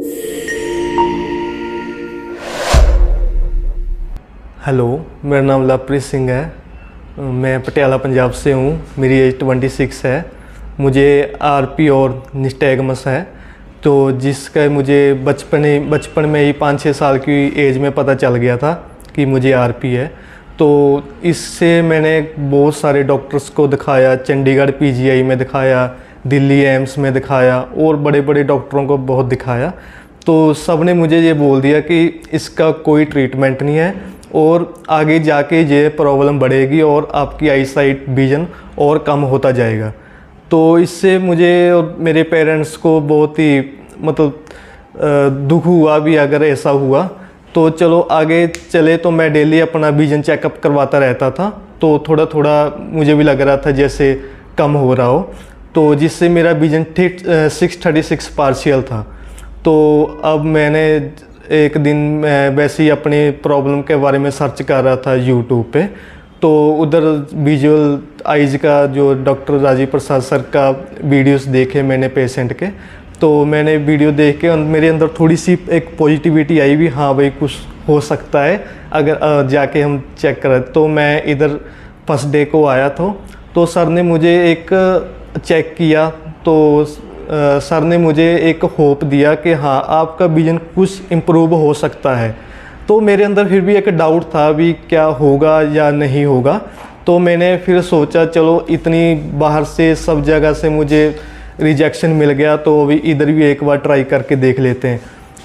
Hello, मेरा नाम लवप्रीत सिंह है। मैं पटियाला पंजाब से हूँ। मेरी एज 26 है। मुझे आरपी और निस्टैगमस है, तो जिसका मुझे बचपन में ही 5-6 साल की एज में पता चल गया था कि मुझे आरपी है। तो इससे मैंने बहुत सारे डॉक्टर्स को दिखाया, चंडीगढ़ पीजीआई में दिखाया, दिल्ली एम्स में दिखाया और बड़े बड़े डॉक्टरों को बहुत दिखाया। तो सब ने मुझे ये बोल दिया कि इसका कोई ट्रीटमेंट नहीं है और आगे जाके ये प्रॉब्लम बढ़ेगी और आपकी आई साइट विजन और कम होता जाएगा। तो इससे मुझे और मेरे पेरेंट्स को बहुत ही दुख हुआ भी अगर ऐसा हुआ। तो चलो आगे चले, तो मैं डेली अपना विजन चेकअप करवाता रहता था। तो थोड़ा थोड़ा मुझे भी लग रहा था जैसे कम हो रहा हो, तो जिससे मेरा विजन 636 पार्शियल था। तो अब मैंने एक दिन मैं वैसे ही अपनी प्रॉब्लम के बारे में सर्च कर रहा था यूट्यूब पे, तो उधर विजुअल आइज़ का जो डॉक्टर राजीव प्रसाद सर का वीडियोस देखे मैंने पेशेंट के। तो मैंने वीडियो देख के मेरे अंदर थोड़ी सी एक पॉजिटिविटी आई भी, हाँ भाई कुछ हो सकता है अगर जाके हम चेक करें। तो मैं इधर फर्स्ट डे को आया था, तो सर ने मुझे एक चेक किया। तो सर ने मुझे एक होप दिया कि हाँ आपका विजन कुछ इम्प्रूव हो सकता है। तो मेरे अंदर फिर भी एक डाउट था भी क्या होगा या नहीं होगा। तो मैंने फिर सोचा चलो इतनी बाहर से सब जगह से मुझे रिजेक्शन मिल गया, तो अभी इधर भी एक बार ट्राई करके देख लेते हैं।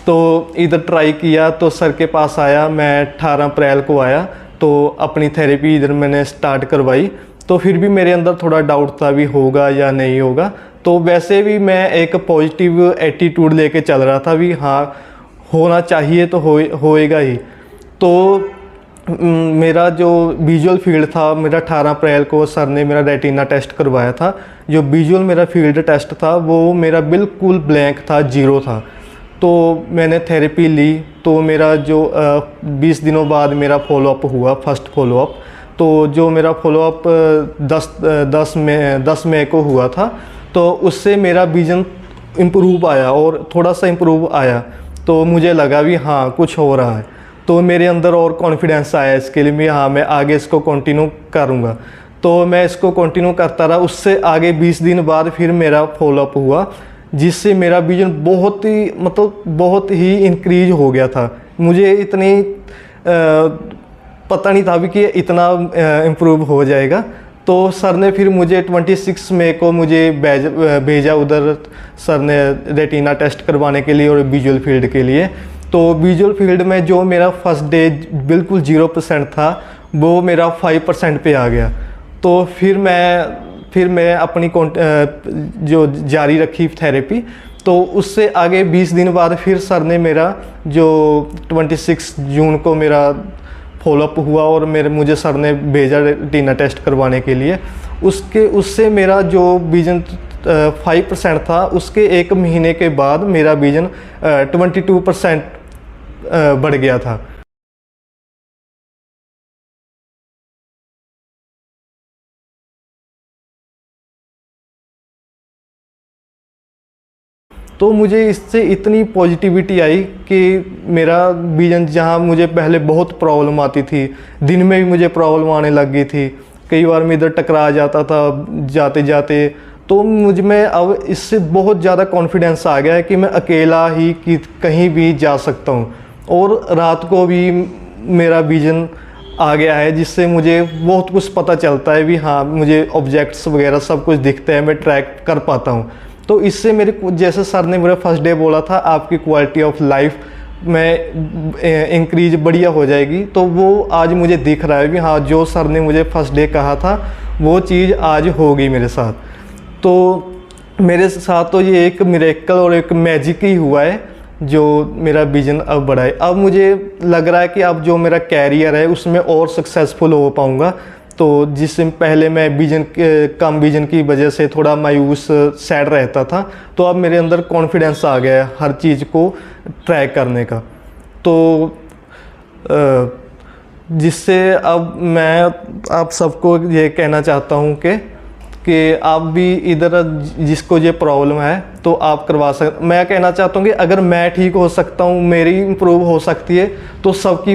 तो इधर ट्राई किया, तो सर के पास आया। मैं 18 अप्रैल को आया, तो अपनी थेरेपी इधर मैंने स्टार्ट करवाई। तो फिर भी मेरे अंदर थोड़ा डाउट था भी होगा या नहीं होगा। तो वैसे भी मैं एक पॉजिटिव एटीट्यूड लेके चल रहा था भी हाँ होना चाहिए तो होएगा ही। तो मेरा जो विजुअल फील्ड था, मेरा 18 अप्रैल को सर ने मेरा रेटिना टेस्ट करवाया था। जो विजुअल मेरा फील्ड टेस्ट था वो मेरा बिल्कुल ब्लैंक था, ज़ीरो था। तो मैंने थेरेपी ली। तो मेरा जो 20 दिनों बाद मेरा फॉलोअप हुआ, फर्स्ट फॉलोअप। तो जो मेरा फॉलोअप 10 मई को हुआ था, तो उससे मेरा विजन इम्प्रूव आया और थोड़ा सा इम्प्रूव आया। तो मुझे लगा भी हाँ कुछ हो रहा है। तो मेरे अंदर और कॉन्फिडेंस आया इसके लिए भी हाँ मैं आगे इसको कंटिन्यू करूँगा। तो मैं इसको कंटिन्यू करता रहा। उससे आगे 20 दिन बाद फिर मेरा फॉलोअप हुआ, जिससे मेरा विजन बहुत ही इंक्रीज हो गया था। मुझे इतनी पता नहीं था भी कि इतना इम्प्रूव हो जाएगा। तो सर ने फिर मुझे 26 मई को मुझे भेजा उधर सर ने रेटिना टेस्ट करवाने के लिए और विजुअल फील्ड के लिए। तो विजुअल फील्ड में जो मेरा फर्स्ट डे बिल्कुल 0% था, वो मेरा 5% पे आ गया। तो फिर मैं अपनी जो जारी रखी थेरेपी। तो उससे आगे 20 दिन बाद फिर सर ने मेरा जो 26 जून को मेरा फॉलोअप हुआ और मुझे सर ने भेजा रेटिना टेस्ट करवाने के लिए। उससे मेरा जो विजन 5% था, उसके 1 महीने के बाद मेरा विजन 22% बढ़ गया था। तो मुझे इससे इतनी पॉजिटिविटी आई कि मेरा विजन, जहाँ मुझे पहले बहुत प्रॉब्लम आती थी, दिन में भी मुझे प्रॉब्लम आने लग गई थी, कई बार मैं इधर टकरा जाता था जाते जाते। तो मुझ में अब इससे बहुत ज़्यादा कॉन्फिडेंस आ गया है कि मैं अकेला ही कहीं भी जा सकता हूँ। और रात को भी मेरा विजन आ गया है, जिससे मुझे बहुत कुछ पता चलता है भी हाँ मुझे ऑब्जेक्ट्स वगैरह सब कुछ दिखते हैं, मैं ट्रैक कर पाता हूँ। तो इससे मेरे, जैसे सर ने मेरा फर्स्ट डे बोला था आपकी क्वालिटी ऑफ लाइफ में इंक्रीज बढ़िया हो जाएगी, तो वो आज मुझे दिख रहा है भी हाँ जो सर ने मुझे फर्स्ट डे कहा था वो चीज़ आज हो गई मेरे साथ। तो मेरे साथ तो ये एक मिरेकल और एक मैजिक ही हुआ है जो मेरा विजन अब बढ़ा है। अब मुझे लग रहा है कि अब जो मेरा कैरियर है उसमें और सक्सेसफुल हो पाऊँगा। तो जिससे पहले मैं कम विजन की वजह से थोड़ा मायूस सैड रहता था, तो अब मेरे अंदर कॉन्फिडेंस आ गया है हर चीज़ को ट्रैक करने का। तो जिससे अब मैं आप सबको ये कहना चाहता हूँ कि कि आप भी इधर जिसको ये प्रॉब्लम है तो आप करवा सकते। मैं कहना चाहता हूँ कि अगर मैं ठीक हो सकता हूँ, मेरी इम्प्रूव हो सकती है, तो सबकी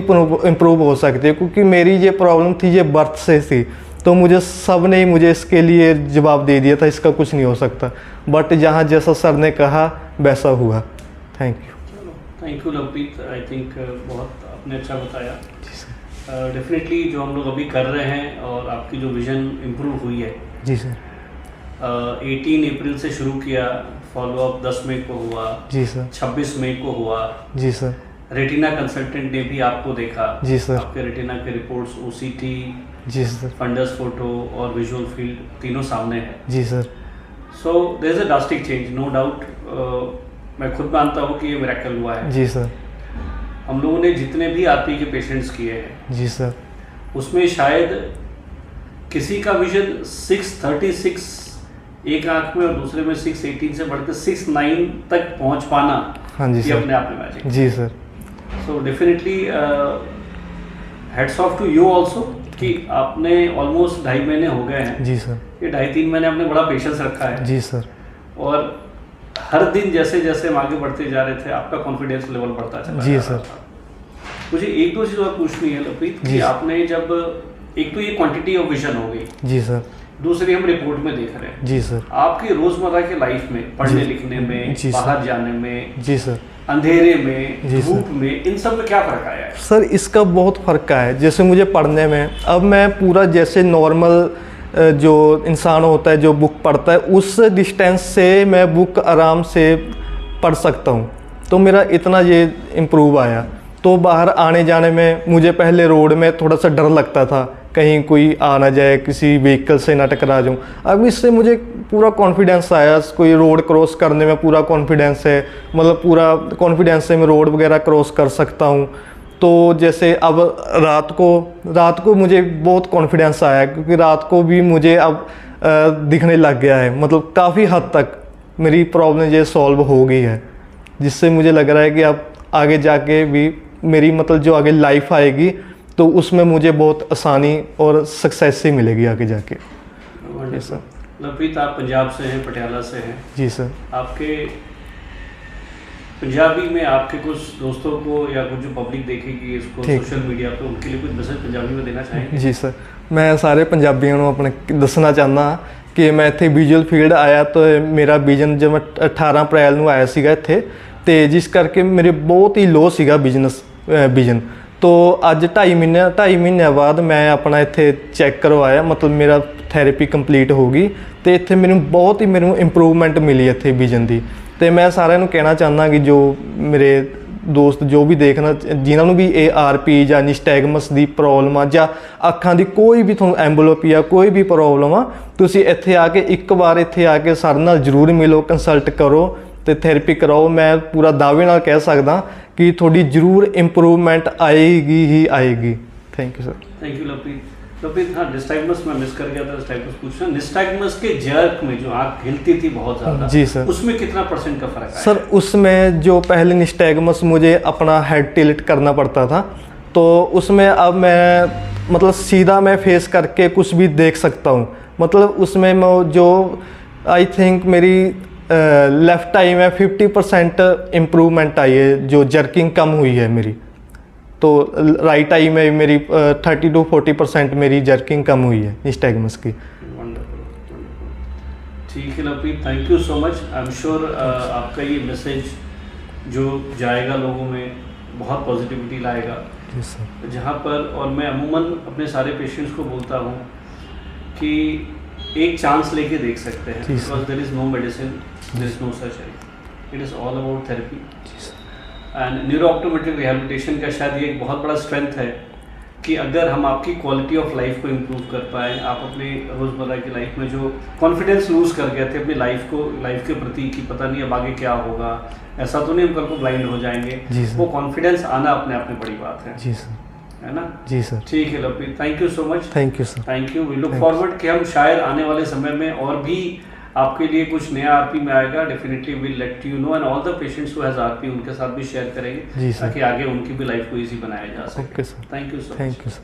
इम्प्रूव हो सकती है, क्योंकि मेरी ये प्रॉब्लम थी, ये बर्थ से थी। तो मुझे सब ने मुझे इसके लिए जवाब दे दिया था, इसका कुछ नहीं हो सकता, बट जहाँ जैसा सर ने कहा वैसा हुआ। Thank you. Thank you Lovepreet, I think बहुत आपने अच्छा बताया। डेफिनेटली जो हम लोग अभी कर रहे हैं और आपकी जो विज़न इम्प्रूव हुई है। जी सर। 18 अप्रैल से शुरू किया, फॉलोअप 10 मई को हुआ। जी सर। 26 मई को हुआ। जी सर। रेटिना कंसल्टेंट ने भी आपको देखा। जी सर। आपके रेटिना के रिपोर्ट्स, ओसीटी, जी सर, फंडस फोटो और विजुअल फील्ड तीनों सामने है। जी sir. So there is a drastic change, no doubt. मैं खुद मानता हूँ कि ये मिरेकल हुआ है। जी सर। हम लोगों ने जितने भी आरपी के पेशेंट्स किए हैं, जी सर, उसमें शायद किसी का विजन 636 एक आंख में और दूसरे में 618 से बढ़कर 69 तक पहुंच पाना, हाँ जी ये सर, अपने आप में मैजिक। जी sir. So definitely heads off to you also कि आपने ऑलमोस्ट 2.5 महीने हो गए हैं। जी सर। ये 2.5-3 महीने आपने बड़ा पेशेंस रखा है। जी सर। और हर दिन जैसे जैसे हम आगे बढ़ते जा रहे थे, आपका कॉन्फिडेंस लेवल बढ़ता चला जी जा सर। रहा था। मुझे एक दो चीज़ और पूछनी है लवप्रीत, कि जी सर। आपने जब, एक तो ये क्वांटिटी ऑफ विजन हो गई, जी सर। दूसरी हम रिपोर्ट में देख रहे हैं, जी सर। आपकी रोजमर्रा के लाइफ में, पढ़ने जी। लिखने में, जी सर। बाहर जाने में, जी सर। अंधेरे में, जी सर। धूप में, इन सब में क्या फर्क आया है? सर इसका बहुत फ़र्क है। जैसे मुझे पढ़ने में, अब मैं पूरा जैसे नॉर्मल जो इंसान होता है जो बुक पढ़ता है, उस डिस्टेंस से मैं बुक आराम से पढ़ सकता हूँ। तो मेरा इतना ये इम्प्रूव आया। तो बाहर आने जाने में मुझे पहले रोड में थोड़ा सा डर लगता था, कहीं कोई आ ना जाए, किसी व्हीकल से ना टकरा जाऊँ। अब इससे मुझे पूरा कॉन्फिडेंस आया, कोई रोड क्रॉस करने में पूरा कॉन्फिडेंस है, मतलब पूरा कॉन्फिडेंस से मैं रोड वगैरह क्रॉस कर सकता हूँ। तो जैसे अब रात को मुझे बहुत कॉन्फिडेंस आया, क्योंकि रात को भी मुझे अब दिखने लग गया है, मतलब काफ़ी हद तक मेरी प्रॉब्लम ये सॉल्व हो गई है, जिससे मुझे लग रहा है कि अब आगे जाके भी मेरी मतलब जो आगे लाइफ आएगी तो उसमें मुझे बहुत आसानी और सक्सेस ही मिलेगी आगे जाके। सर लवप्रीत, आप पंजाब से हैं, पटियाला से हैं। जी सर। आपके पंजाबी में आपके कुछ दोस्तों को या कुछ जो पब्लिक देखेगी इसको सोशल मीडिया पे, उनके लिए कुछ मैसेज पंजाबी में देना चाहेंगे? जी सर, मैं सारे पंजाबियों को अपने दसना चाहना कि मैं इत्थे विजुअल फील्ड आया, तो मेरा विजन जब मैं 18 अप्रैल ਨੂੰ आया ਸੀਗਾ ਇੱਥੇ, ਤੇ जिस करके मेरे बहुत ही लो ਸੀਗਾ बिजनेस विजन। तो अज 2.5 महीने बाद मैं अपना इत्थे चैक करवाया, मतलब मेरा थैरेपी कंप्लीट हो गई, तो इत्थे मैनू बहुत ही मेनू इंप्रूवमेंट मिली इत्थे विजन की। तो मैं सारिਆਂ ਨੂੰ कहना चाहना कि जो मेरे दोस्त जो भी देखना, जिन्होंने भी ये ARP ਜਾਂ ਨਿਸਟੈਗਮਸ ਦੀ ਪ੍ਰੋਬਲਮ ਆ, ਜਾਂ ਅੱਖਾਂ ਦੀ ਕੋਈ ਵੀ ਤੁਹਾਨੂੰ ਐਂਬਲੋਪੀਆ ਕੋਈ ਵੀ ਪ੍ਰੋਬਲਮ ਆ, ਤੁਸੀਂ ਇੱਥੇ ਆ ਕੇ ਇੱਕ ਵਾਰ ਇੱਥੇ ਆ ਕੇ ਸਰ ਨਾਲ ਜ਼ਰੂਰ ਮਿਲੋ, ਕੰਸਲਟ ਕਰੋ ਤੇ ਥੈਰੇਪੀ ਕਰਾਓ। ਮੈਂ ਪੂਰਾ ਦਾਅਵੇ ਨਾਲ ਕਹਿ ਸਕਦਾ कि थोड़ी ज़रूर इम्प्रूवमेंट आएगी ही आएगी। Thank you sir. Thank you Lovepreet. हाँ, निस्टैगमस मैं मिस कर गया था, निस्टैगमस पूछना। निस्टैगमस के जर्क में जो आँख हिलती थी बहुत ज़्यादा, जी सर, उसमें कितना % का फ़र्क आया? सर उसमें जो पहले निस्टैगमस मुझे अपना हेड टिल्ट करना पड़ता था, तो उसमें अब मैं मतलब सीधा मैं फेस करके कुछ भी देख सकता हूँ। मतलब उसमें मैं जो आई थिंक मेरी लेफ़्ट आई में 50% इम्प्रूवमेंट आई है, जो जर्किंग कम हुई है मेरी। तो राइट आई में मेरी 30 to 40% मेरी जर्किंग कम हुई है निस्टैगमस की। ठीक है Lovepreet, thank you so much. I am sure आपका ये मैसेज जो जाएगा लोगों में बहुत पॉजिटिविटी लाएगा। Yes sir. जहाँ पर, और मैं अमूमन अपने सारे पेशेंट्स को बोलता हूँ कि एक चांस लेके देख सकते हैं, because there is no medicine, there is no surgery, it is all about therapy. And neuro optometric rehabilitation का शायद ये एक बहुत बड़ा स्ट्रेंथ है कि अगर हम आपकी क्वालिटी ऑफ लाइफ को इम्प्रूव कर पाएँ, आप अपनी रोज़मर्रा की लाइफ में जो कॉन्फिडेंस लूज़ कर गए थे अपनी लाइफ के प्रति कि पता नहीं अब आगे क्या होगा, ऐसा तो नहीं हम कल को ब्लाइंड हो जाएंगे, वो कॉन्फिडेंस आना अपने आप में बड़ी बात है। जी सर। है ना? जी सर। ठीक है Lovepreet, thank you so much. Thank you sir. Thank you. We look forward कि हम शायद आने वाले समय में और भी आपके लिए कुछ नया आरपी में आएगा। Definitely will let you know, and all the patients who has RP उनके साथ भी शेयर करेंगे, ताकि आगे उनकी भी लाइफ को इजी बनाया जा सके। Okay sir. Thank you so much. Thank you sir.